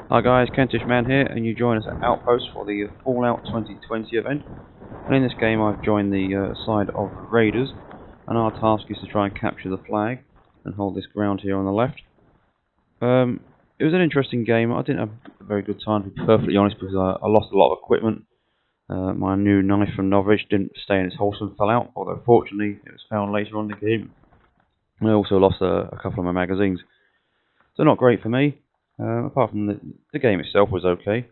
Hi guys, KentishMan here, and you join us at Outpost for the Fallout 2020 event. And in this game I've joined the side of the Raiders, and our task is to try and capture the flag and hold this ground here on the left. It was an interesting game. I didn't have a very good time, to be perfectly honest, because I lost a lot of equipment. My new knife from Norwich didn't stay in its holster and fell out, although fortunately it was found later on in the game. I also lost a couple of my magazines. So not great for me. Apart from the game itself was okay.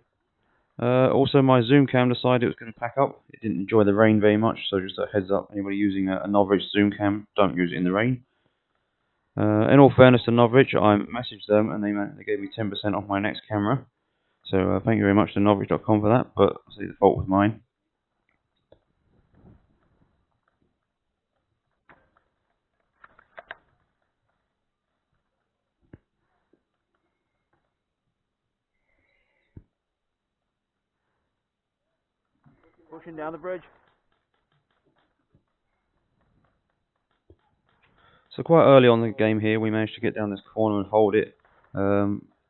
Also, my zoom cam decided it was going to pack up. It didn't enjoy the rain very much, so just a heads up, anybody using a Norwich zoom cam, don't use it in the rain. In all fairness to Norwich, I messaged them and they gave me 10% off my next camera. So thank you very much to Norwich.com for that, but obviously the fault was mine. Pushing down the bridge. So quite early on in the game here, we managed to get down this corner and hold it.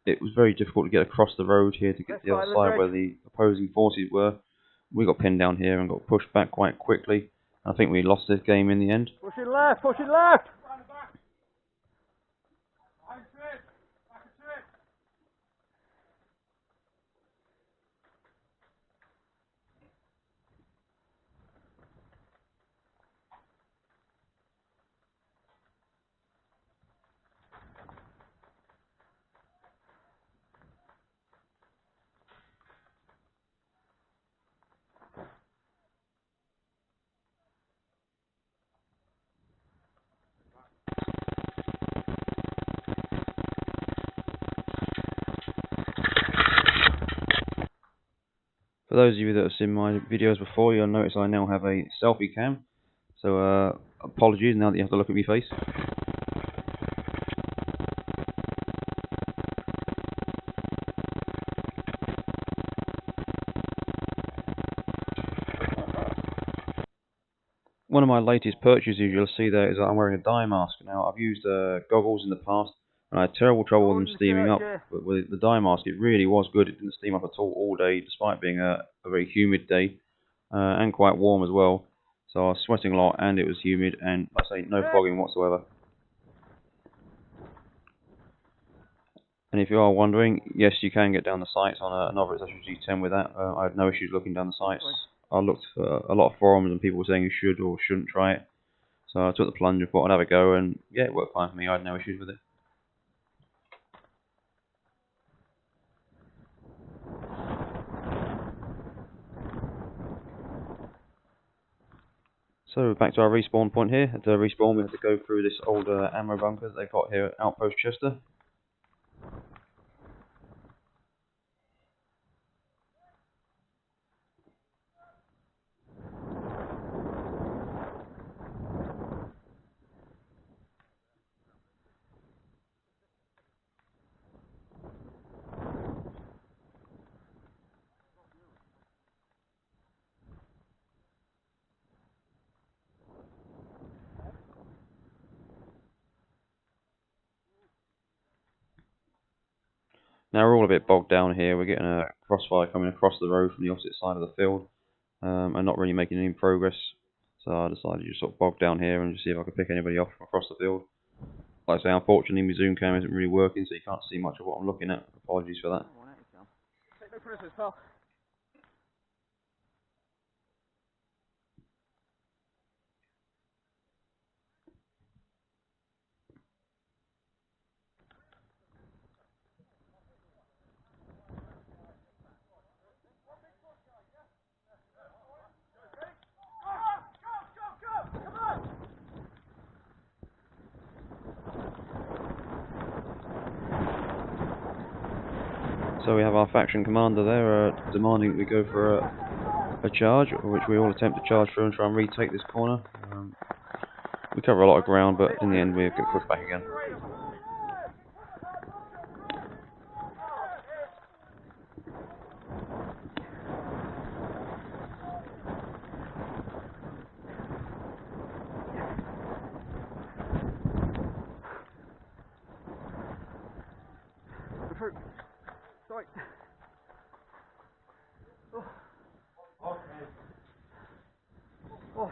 It was very difficult to get across the road here to get to the other side where the opposing forces were. We got pinned down here and got pushed back quite quickly. I think we lost this game in the end. Pushing left, pushing left! For those of you that have seen my videos before, you'll notice I now have a selfie cam. So apologies now that you have to look at my face. One of my latest purchases you'll see there is that I'm wearing a dye mask. Now I've used goggles in the past and I had terrible trouble with them steaming up, but with the dye mask it really was good. It didn't steam up at all day, despite being a very humid day and quite warm as well. So I was sweating a lot and it was humid, and like I say, no fogging whatsoever. And if you are wondering, yes, you can get down the sights on another SSG10 with that. I had no issues looking down the sights. I looked for a lot of forums and people were saying you should or shouldn't try it. So I took the plunge and thought I'd have a go, and yeah, it worked fine for me. I had no issues with it. So back to our respawn point here. At respawn we had to go through this old ammo bunker that they've got here at Outpost Chester. Now we're all a bit bogged down here. We're getting a crossfire coming across the road from the opposite side of the field, and not really making any progress. So I decided to just sort of bog down here and just see if I could pick anybody off from across the field. Like I say, unfortunately my zoom cam isn't really working, so you can't see much of what I'm looking at. Apologies for that. Take no prisoners, pal. So we have our faction commander there demanding that we go for a charge, which we all attempt to charge through and try and retake this corner. We cover a lot of ground, but in the end we get pushed back again. right. Oh. Okay. Oh.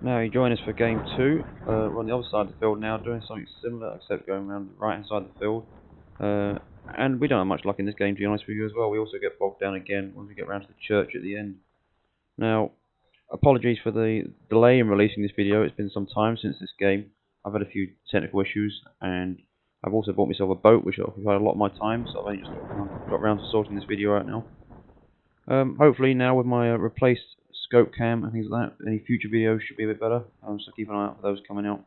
Now you join us for game 2. We're on the other side of the field now, doing something similar, except going around the right hand side of the field. And we don't have much luck in this game, to be honest with you as well. We also get bogged down again when we get round to the church at the end. Now, apologies for the delay in releasing this video. It's been some time since this game. I've had a few technical issues, and I've also bought myself a boat, which occupied a lot of my time, so I've only just got around to sorting this video out now. Hopefully now with my replaced scope cam and things like that, any future videos should be a bit better, so keep an eye out for those coming out.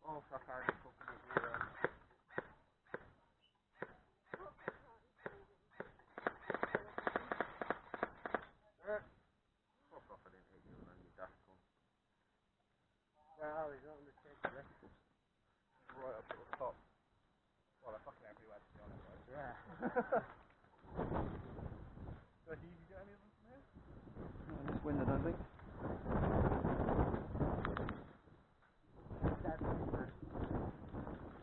Oh, fuck, I already fucking did it. Fuck off, I didn't hit you, man, you daft cunt. Well, he's not in the case, is he? Right up at the top. Well, they're fucking everywhere, to be honest, right? Yeah. So, do you get any of them from here? Not in this wind, I don't think.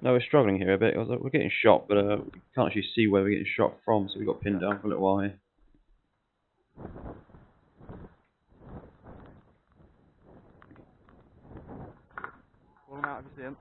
No, we're struggling here a bit. We're getting shot, but we can't actually see where we're getting shot from, so we got pinned down for a little while here. Pull them out if you see them.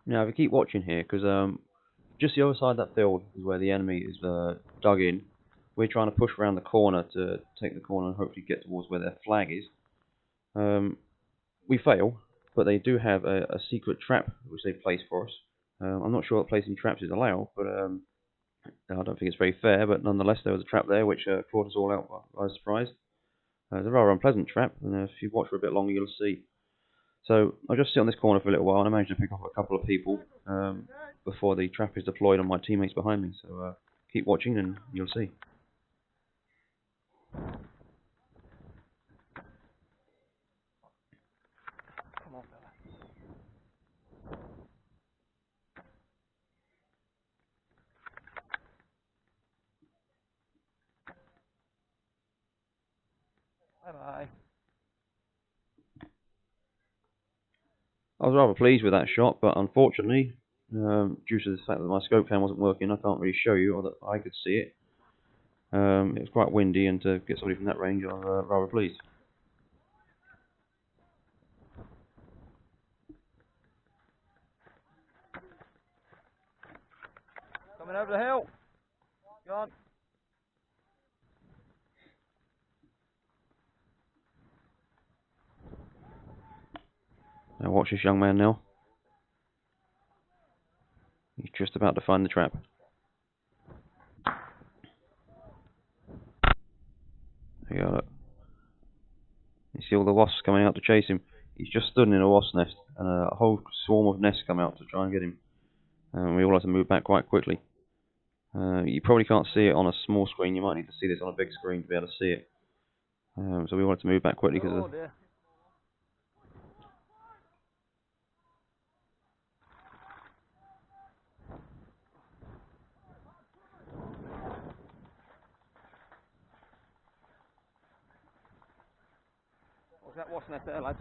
Now, if we keep watching here, because just the other side of that field is where the enemy is dug in. We're trying to push around the corner to take the corner and hopefully get towards where their flag is. We fail, but they do have a secret trap which they've placed for us. I'm not sure that placing traps is allowed, but I don't think it's very fair, but nonetheless there was a trap there which caught us all out by surprise. It's a rather unpleasant trap, and if you watch for a bit longer you'll see. So I'll just sit on this corner for a little while, and I managed to pick up a couple of people before the trap is deployed on my teammates behind me. So keep watching and you'll see. Come on, fella. Bye-bye. I was rather pleased with that shot, but unfortunately, due to the fact that my scope cam wasn't working, I can't really show you, or that I could see it. It was quite windy, and to get somebody from that range, I was rather pleased. Coming over the hill. Go on. Now watch this young man now. He's just about to find the trap. There you go, look. You see all the wasps coming out to chase him. He's just stood in a wasp nest, and a whole swarm of nests come out to try and get him. We all have to move back quite quickly. You probably can't see it on a small screen. You might need to see this on a big screen to be able to see it. So we wanted to move back quickly because What's that wasp nest there, lads?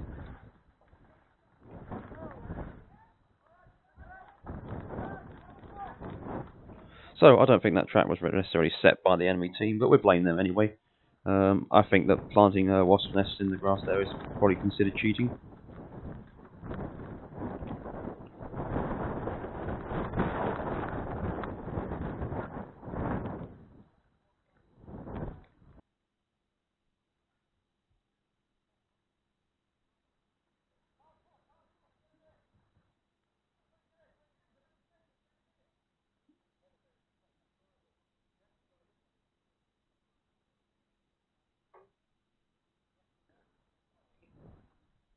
So I don't think that trap was necessarily set by the enemy team, but we blame them anyway. I think that planting wasp nests in the grass there is probably considered cheating.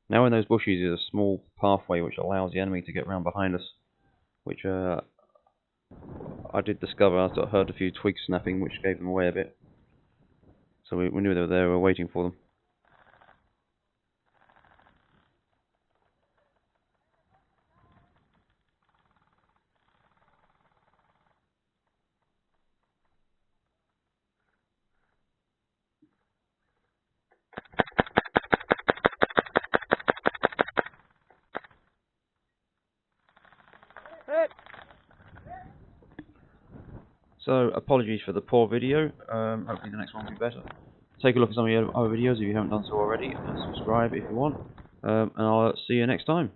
Now in those bushes is a small pathway which allows the enemy to get round behind us, which I did discover after I heard a few twigs snapping, which gave them away a bit. So we knew they were there, we were waiting for them. So apologies for the poor video, hopefully the next one will be better. Take a look at some of the other videos if you haven't done so already, and subscribe if you want, and I'll see you next time.